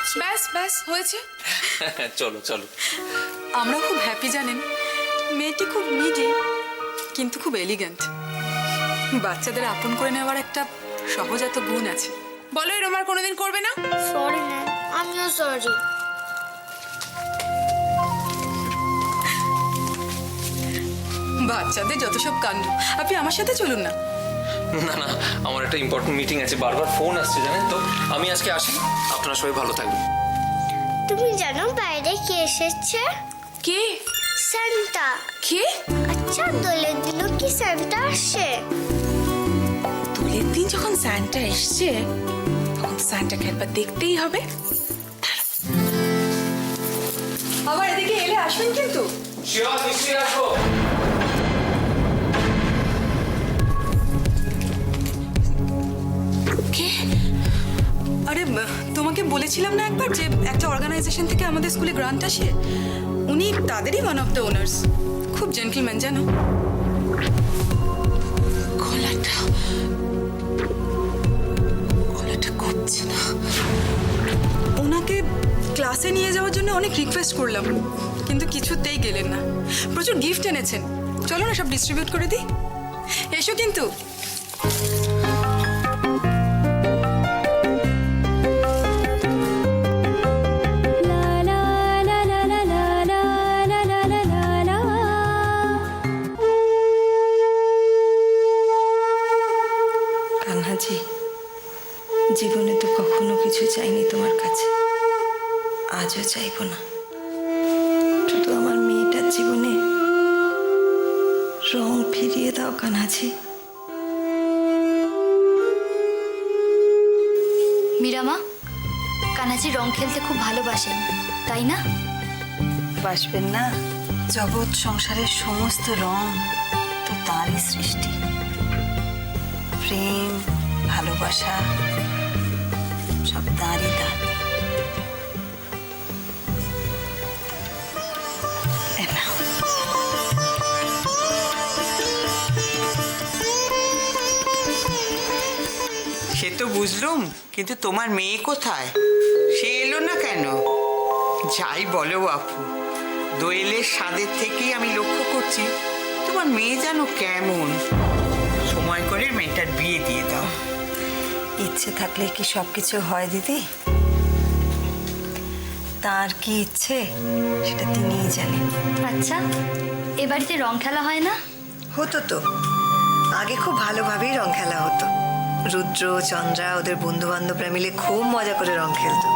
পারছি। ব্যাস ব্যাস হয়েছে। চলো চলো। আমরা খুব হ্যাপি জানেন, মেয়েটি খুব মিডি কিন্তু খুব এলিগেন্ট। বাচ্চাদের আপন করে নেওয়ার একটা সহজাত গুণ আছে। বলো এরম আর কোনোদিন করবে না। সরি ম্যাম, আমিও সরি। বাচ্চাদের যত সব কাণ্ড। আপনি আমার সাথে চলুন না। না না, আমার একটা ইম্পর্টেন্ট মিটিং আছে, বারবার ফোন আসছে জানেন তো। আমি আজকে আসি, আপনারা সবাই ভালো থাকবেন। তুমি জানো বাইরে কে এসেছে? কে? সান্টা। কে? আচ্ছা, দোলের দিনও কি সান্টা আসে? দোলের দিন যখন স্যান্টা এসছে তখন স্যান্টাকে একবার দেখতেই হবে। আবার এদিকে এলে আসবেন কিন্তু। শিওর, নিশ্চয়ই আসবো। কে? আরে তোমাকে বলেছিলাম না একবার যে একটা অর্গানাইজেশন থেকে আমাদের স্কুলে গ্রান্ট আসে, উনি তাদেরই ওয়ান অফ দ্য ওনার্স। খুব জেন্টলম্যান জানো। গলাটা করছে না। ওনাকে ক্লাসে নিয়ে যাওয়ার জন্য অনেক রিকোয়েস্ট করলাম কিন্তু কিছুতেই গেলেন না। প্রচুর গিফট এনেছেন, চলো না সব ডিস্ট্রিবিউট করে দিই। এসো কিন্তু। কান্নাজি, জীবনে তো কখনো কিছু চাইনি তোমার কাছে, আজও চাইবো না। শুধু আমার মেয়েটার জীবনে রং ফিরিয়ে দাও কান্নাজি। মীরামা, কানাজি রং খেলতে খুব ভালোবাসেন, তাই না? বাসবেন না? জগৎ সংসারের সমস্ত রং তো তারই সৃষ্টি। প্রেম, ভালোবাসা সব তারই দান। সে তো বুঝলুম, কিন্তু তোমার মেয়ে কোথায়? সে এলো না কেন? যাই বলো বাপু, দোয়েলের স্বাদের থেকেই আমি লক্ষ্য করছি তোমার মেয়ে যেন কেমন। সময় করে মেয়েটার বিয়ে দিয়ে দাও। ইচ্ছে থাকলে কি সব কিছু হয় দিদি? তার কি ইচ্ছে সেটা তিনিই জানেন। আচ্ছা, এ বাড়িতে রং খেলা হয় না? হতো তো, আগে খুব ভালোভাবেই রং খেলা হতো। রুদ্র, চন্দ্রা, ওদের বন্ধু বান্ধবরা মিলে খুব মজা করে রং খেলতো।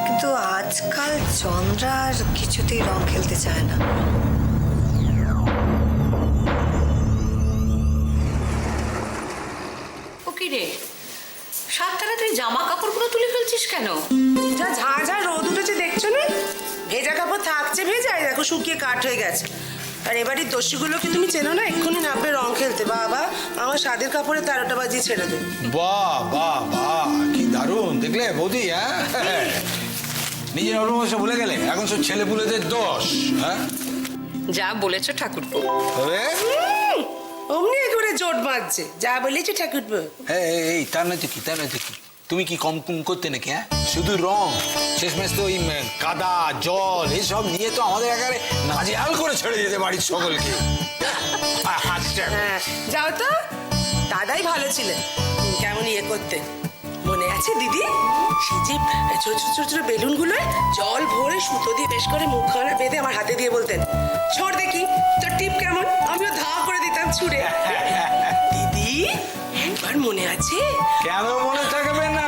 কিন্তু আজকাল চন্দ্রা আর কিছুতেই রং খেলতে চায় না। ও কি রে, সাতটারা তুই জামা কাপড়গুলো তুলে ফেলছিস কেন? যা ঝাঁ রোদ উঠেছে দেখছো না? ভেজা কাপড় থাকছে ভেজা, দেখো শুকিয়ে কাঠ হয়ে গেছে। আর এবারে দোষীগুলোকে তুমি চেনো না, এক্ষুনি নামবে রং খেলতে। বাবা, আমার স্বাদের কাপড়ে 13টা বাজিয়ে ছেড়ে দে। বাহ বাহ বাহ, কি দারুণ দেখলে বৌদি। হ্যাঁ, নিজের অভিভাবক ভুলে গেলে, এখন সব ছেলে পুলেদের দোষ। হ্যাঁ, যা বলেছো ঠাকুরপো। তবে অমনি একেবারে জোট বাঁধছে, যা বলেছে ঠাকুরপো। এই তার নয় তো কি, তার নয় তো কি, তুমি কি কম করতে নাকি? হ্যাঁ, শুধু রং, শেষমেশ তো ওই কাদা জল এইসব নিয়ে তো আমাদের একেবারে নাজেহাল করে ছেড়ে যেতে বাড়ির সকলকে। হ্যাঁ, যাও তো, দাদাই ভালো ছিলেন, কেমন ইয়ে করতেন মনে আছে দিদি? সেই যে ছোট ছোট ছোট বেলুন গুলোয় জল ভরে সুতো দিয়ে বেশ করে মুখখানা বেঁধে আমার হাতে দিয়ে বলতেন, ছোড় দেখি তোর টিপ কেমন। আমিও ধা করে দিতাম ছুঁড়ে। দিদি, একবার মনে আছে? কেন মনে থাকবে না?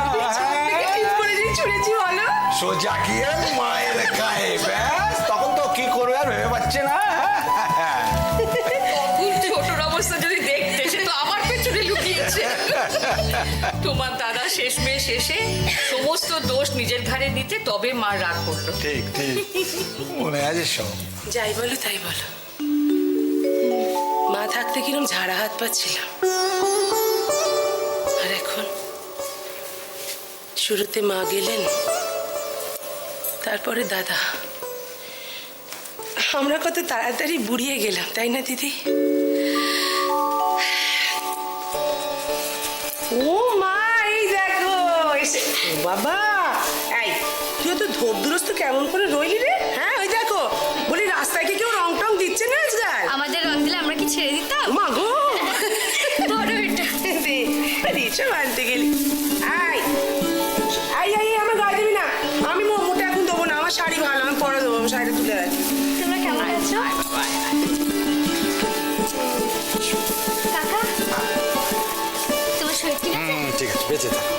ছুঁড়েছি বলো। সোজা গিয়ে মায়ের গায়ে, ব্যাস তখন তো কি করবে আর ভেবে পাচ্ছে না। ছোটর অবস্থা যদি দেখতে, সে তো আমার পেছনে লুকিয়েছে। তোমার দাদা শেষ মেয়ে শেষে সমস্ত দোষ নিজের ঘাড়ে নিতে তবে মার রাগ করলো। ঠিক ঠিক, মনে আছে সব। যাই বলো তাই বলো, মা থাকতে কিরম ঝাড়া হাত পাচ্ছিলাম, আর এখন শুরুতে মা গেলেন, তারপরে দাদা। আমরা কত তাড়াতাড়ি বুড়িয়ে গেলাম, তাই না দিদি? ও মা, এই দেখো এসে। বাবা, এই তুই তো ধোপ দুরস্ত কেমন করে রইলি রে? হ্যাঁ ওই দেখো, বলি রাস্তায় কি কেউ রং টং দিচ্ছে না আজকাল? আমাদের রং দিলে আমরা কি ছেড়ে দিতাম? মা গো, ধরো এটা। সব আনতে গেলি। আই আই আই, আমার গায়ে দিবি না। আমি মোটা এখন দেবো না, আমার শাড়ি ভালো, আমি পরে দেবো, আমি শাড়িটা তুলে রাখি। তোমরা কেমন আছো? কাকা, তোমার শরীর ঠিক আছে? ঠিক আছে, বেঁচে থাকো।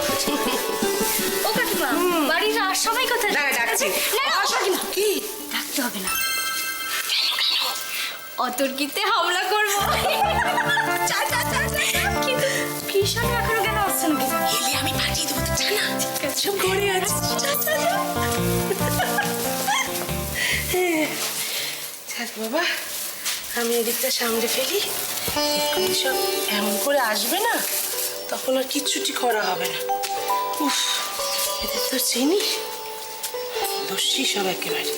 ও কাকিমা, বাড়ির আর সবাই কোথায়? দাঁড়া, ডাকছি। না না, আসো কি? কি? ডাকতে হবে না। অতর্কিতে হামলা করবো। কিন্তু কৃষাণু এখনো কেন আসছে না? এলে আমি পাঠিয়ে দেবো, তো জানা। সব ঘরে আছে। যাক বাবা, আমি এদিকটা সামনে ফেলি, এক্ষুনি সব এমন করে আসবে না, তখন আর কিচ্ছুটি করা হবে না। উফ, এদের তো চিনি দোষী সব একেবারে।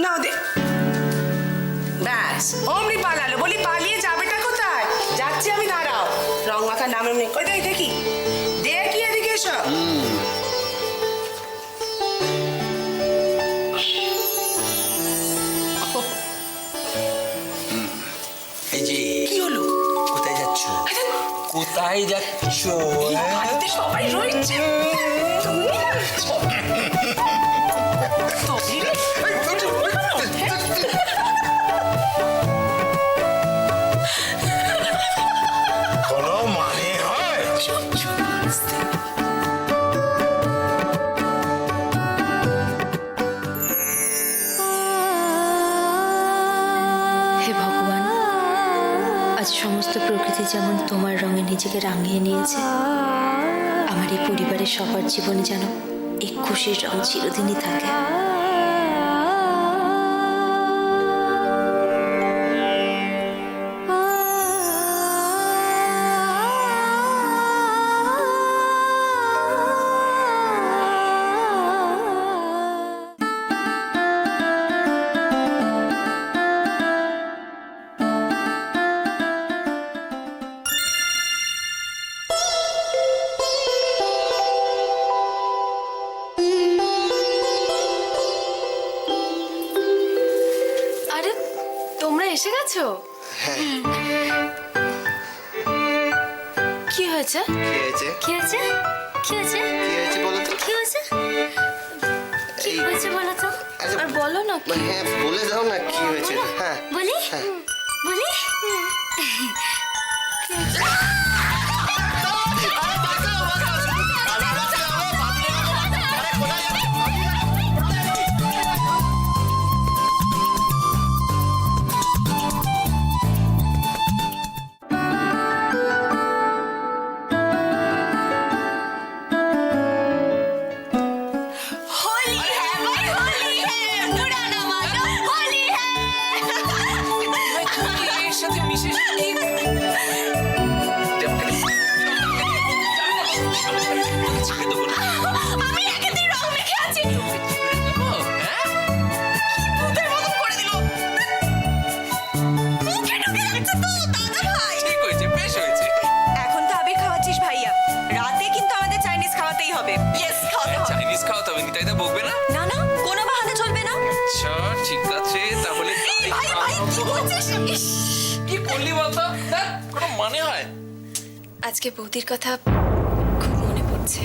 নাও দে। ব্যাস, অমনি পালালো। বলি পালিয়ে যাবেটা কোথায়? যাচ্ছি আমি, দাঁড়াও। রং মাখা নামে নেই। কই দেখ, দেখি দেখি এদিকে এসো। এই যে, কি হলো? কোথায় যাচ্ছ? কোথায় যাচ্ছ? বাড়িতে সবাই রয়েছে। তুমি না? তবে রে। কোনো মানে হয়? হে ভগবান, আজ সমস্ত প্রকৃতি যেমন তোমার রঙে নিজেকে রাঙিয়ে নিয়েছে, আমার এই পরিবারের সবার জীবনে যেন এই খুশির রং চিরদিনই থাকে। এসে গেছো? কি হয়েছে? কি হয়েছে? কি হয়েছে? কি হয়েছে বলো তো? কি হয়েছে? কি হয়েছে বলো তো? আর বলো না। হ্যাঁ বলে দাও না কি হয়েছে। হ্যাঁ বলি? বলি? আজকে বৌদির কথা খুব মনে পড়ছে।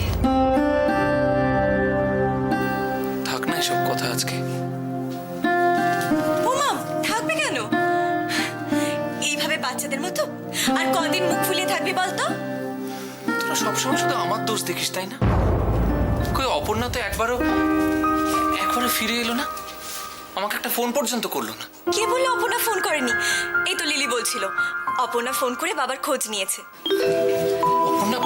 থাক না এসব কথা আজকে। বোমা থাকবে কেন এইভাবে বাচ্চাদের মতো? আর কদিন মুখ ফুলিয়ে থাকবি বলতো? তোরা সবসময় শুধু আমার দোষ দেখিস তাই না? কই অপর্ণা তো একবারও ফিরে এলো না, আমাকে একটা ফোন পর্যন্ত করলো না। কে বললো অপর্ণা ফোন করেনি? এই তো লিলি বলছিল অপর্ণা ফোন করে বাবার খোঁজ নিয়েছে। অপর্ণা,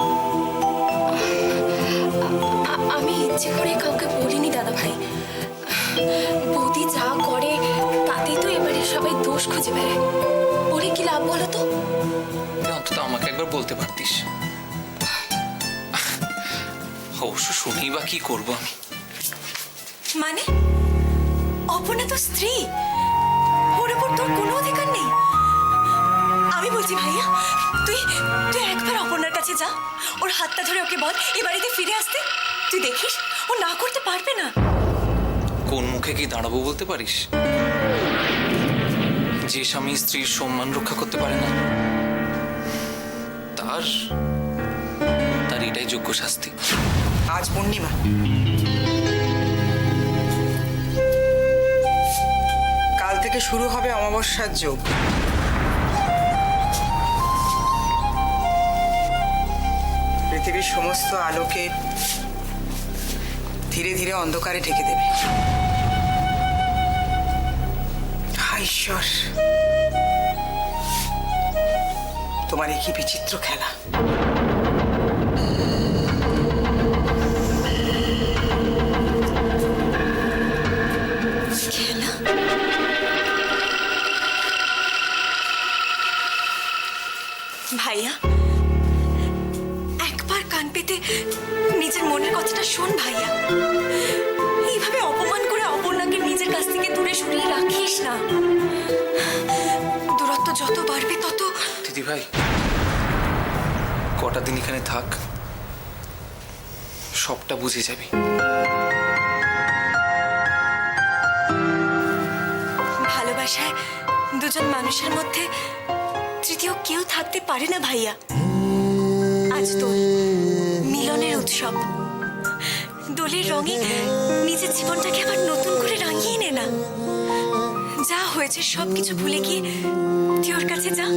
আমি ইচ্ছে করে কাউকে বলিনি দাদা ভাই। বৌদি যা করে তাতেই তো এবারে সবাই দোষ খুঁজে বেড়ায়। ওরে কি লাভ বলো তো? অন্তত আমাকে একবার বলতে পারতিস। অবশ্য শুনি বা কি করবো আমি। মানে অপর্ণা তো স্ত্রী, ওর উপর তোর কোনো অধিকার নেই। আমি বলছি ভাইয়া, তুই তুই একবার অপর্ণার কাছে যা, ওর হাতটা ধরে ওকে বল এ বাড়িতে ফিরে আসতে। তুই দেখিস ও না করতে পারবে না। কোন মুখে কি দাঁড়াবো বলতে পারিস? যে স্বামী স্ত্রীর সম্মান রক্ষা করতে পারে না, তার এটাই যোগ্য শাস্তি। আজ পূর্ণিমা, কাল থেকে শুরু হবে অমাবস্যার যোগ। পৃথিবীর সমস্ত আলোকে ধীরে ধীরে অন্ধকারে ঢেকে দেবে। হায় ঈশ্বর, তোমার কি বিচিত্র খেলা। খেলা? ভাইয়া, একবার কান পেতে নিজের মনের কথাটা শোন ভাইয়া। এইভাবে অপমান করে অপর্ণাকে নিজের কাছ থেকে দূরে সরিয়ে রাখিস না। দূরত্ব যত বাড়বে তত। দিদি ভাই, কটা দিন এখানে থাক, সবটা বুঝে যাবি। ভালোবাসায় দুজন মানুষের মধ্যে তৃতীয় কেউ থাকতে পারে না ভাইয়া। আজ দোল, মিলনের উৎসব। দোলের রঙে নিজের জীবনটাকে আবার নতুন করে রাঙিয়ে নে না। যা হয়েছে সবকিছু ভুলে গিয়ে তুই ওর কাছে যা,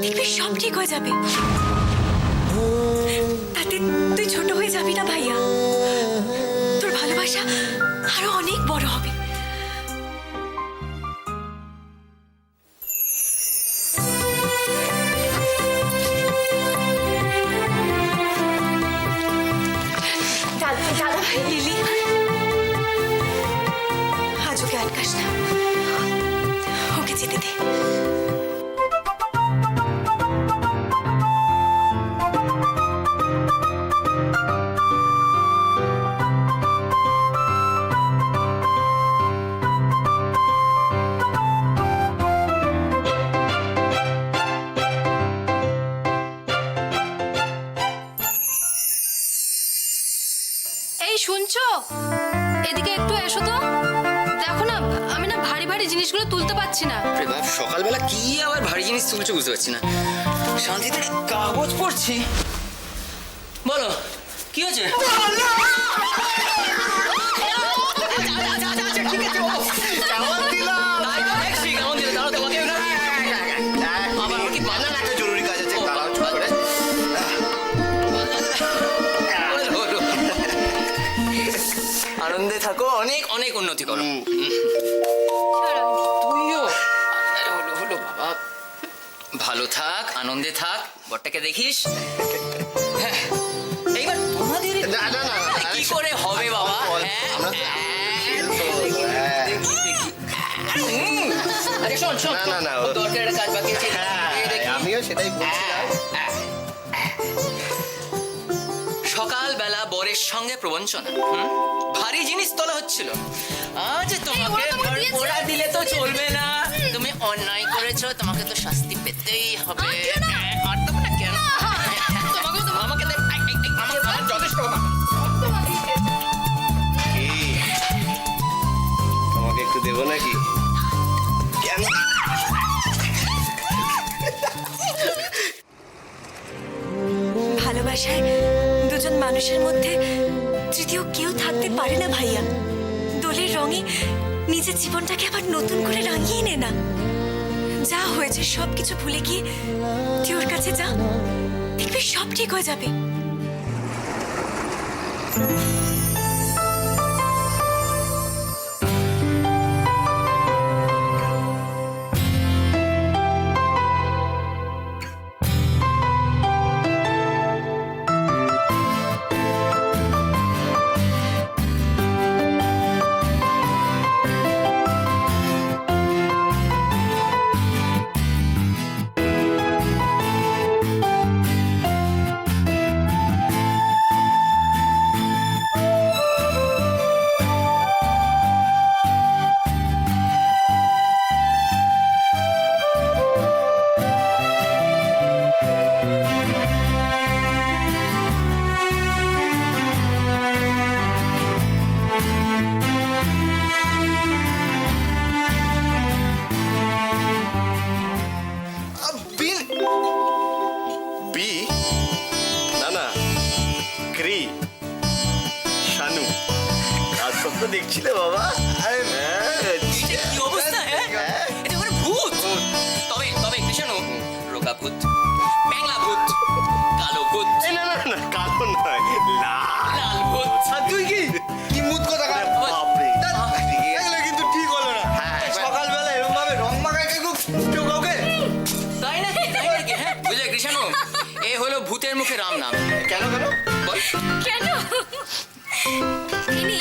দেখবি সব ঠিক হয়ে যাবে। তাতে তুই ছোট হয়ে যাবি না ভাইয়া। তোর ভালোবাসা আরো অনেক বড় হবে। দাদা ভাই, লিলি, আজ ওকে আটকাস না, ওকে যেতে দে। এই শুনছো, এদিকে একটু এসো তো। দেখো না, আমি না ভারী ভারী জিনিসগুলো তুলতে পারছি না। বাপ, সকালবেলা কি আবার ভারী জিনিস তুলছো বুঝতে পারছি না। শান্তিতে কাগজ পড়ছি। বলো কি হয়েছে? জরুরি কাজ আছে, আনন্দে থাকো, অনেক অনেক উন্নতি করো। তুইও হলো হলো বাবা, ভালো থাক, আনন্দে থাক, বরটাকে দেখিস। হ্যাঁ, এইবার তোমাদের কি করে হবে বাবা? আরে শোন শোন, দরকার একটা কাজ বাকি আছে, আমিও সেটাই বলছিলাম। সকালবেলা বরের সঙ্গে প্রবঞ্চনা, ভারী জিনিস তোলা হচ্ছিল। আজ তোমাকে ওরা দিলে তো চলবে না, তুমি অন্যায় করেছো, তোমাকে তো শাস্তি পেতেই হবে। আর তো না কেন, আমাকে আমার যথেষ্ট। তোমাকে একটু দেবো নাকি? কেন? ভালোবাসায় দুজন মানুষের মধ্যে তৃতীয় কেউ থাকতে পারে না ভাইয়া। দোলের রঙে নিজের জীবনটাকে আবার নতুন করে রাঙিয়ে নে না। যা হয়েছে সবকিছু ভুলে গিয়ে তুই ওর কাছে যা, দেখবি সব ঠিক হয়ে যাবে। স্বপ্ন দেখছিলে বাবা? আরে কি অবস্থা, হ্যাঁ? এটা মানে ভূত। তবে তবে কৃষ্ণু, রোগা ভূত, বাংলা ভূত, কালো ভূত। না না না, কালো নয়, লাল ভূত। আর তুই কি মুদ কথা কার? বাপরে, এগুলো কিন্তু ঠিক হলো না। সকালবেলা এরকম ভাবে রং মাখায় কেউ কাউকে? তাই নাকি? তাই নাকি? হ্যাঁ, বুঝলে কৃষ্ণু, এ হলো ভূতের মুখে রাম নাম। কেন কেন? বল। কেন? তিনি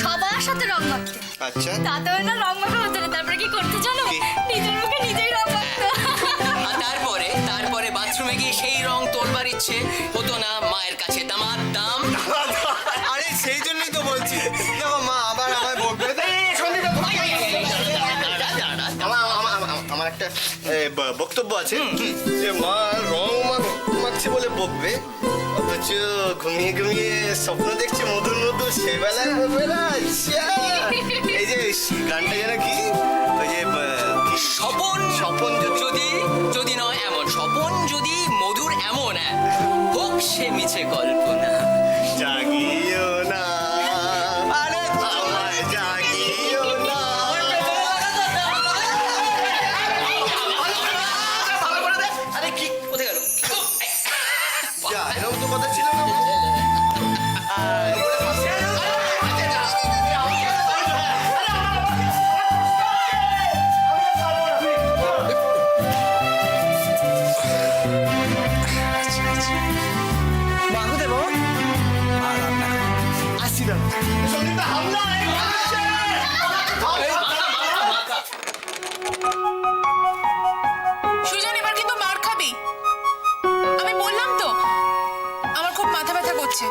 সবার সাথে রং মাখতেন। আচ্ছা, তাতে না রং মাখা হতো না, তারপরে কি করতে জানো? নিজের মুখে নিজেই রং মাখতো। আর তারপরে বাথরুমে গিয়ে সেই রং তোলবার ইচ্ছে হতো না মায়ের কাছে দামার দাম। আরে সেই জন্যই তো বলছি, দেখো মা আবার আমায় বকবে। আমার একটা বক্তব্য আছে যে মা রং মাখছে বলে বকবে, অথচ ঘুমিয়ে ঘুমিয়ে স্বপ্ন দেখছে মধুর মধুর, সে বেলায় বকবে না। আচ্ছা, এই যে গানটা যেন কি, ওই যে স্বপন স্বপন যদি নয় এমন, স্বপন যদি মধুর এমন, হোক সে মিছে কল্পনা। জাগিও না, আরে আমায় জাগিও না। আরে কি কোথায় গেল? যা, এরকম তো কথা ছিল না। সুজন, এবার কিন্তু মার খাবি। আমি বললাম তো আমার খুব মাথা ব্যথা করছে,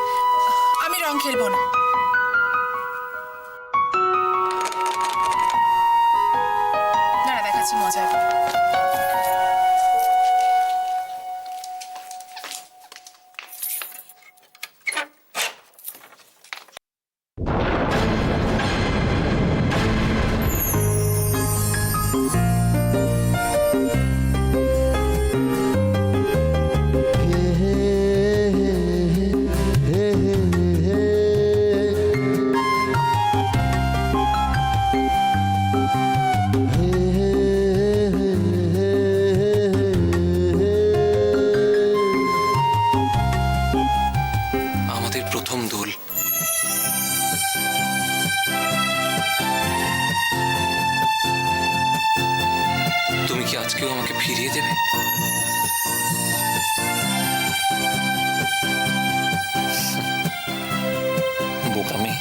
আমি রং খেলবো না। দাঁড়া, দেখাচ্ছি মজা এবার। আমাদের প্রথম দোল। তুমি কি আজকেও আমাকে ফিরিয়ে দেবে? বোকামি,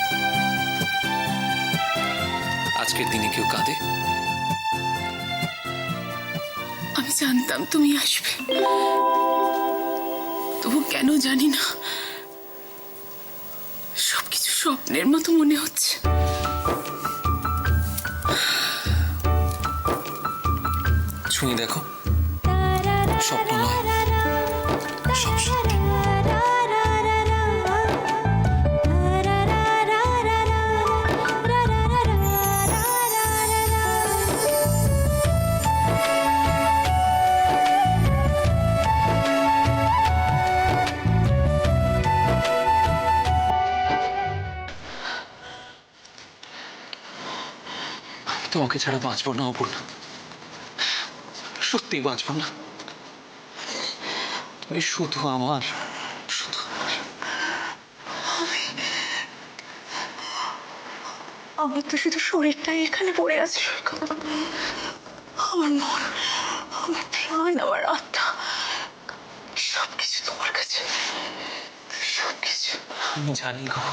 আজকের দিনে কেউ কাঁদে? আমি জানতাম তুমি আসবে, তবু কেন জানি না সবকিছু স্বপ্নের মতো মনে হচ্ছে। ছুঁয়ে দেখো, স্বপ্ন নয়, সব সত্যি। তোমাকে ছাড়া বাঁচবো না অপূর্ণা, সত্যি বাঁচবো না। তুমি শুধু আমার, শুধু আমার। আমার তো শুধু শরীরটাই এখানে পড়ে আছে সৈকত। আমার মন, আমার প্রাণ, আমার আত্মা সবকিছু তোমার কাছে, সবকিছু। আমি জানি গো,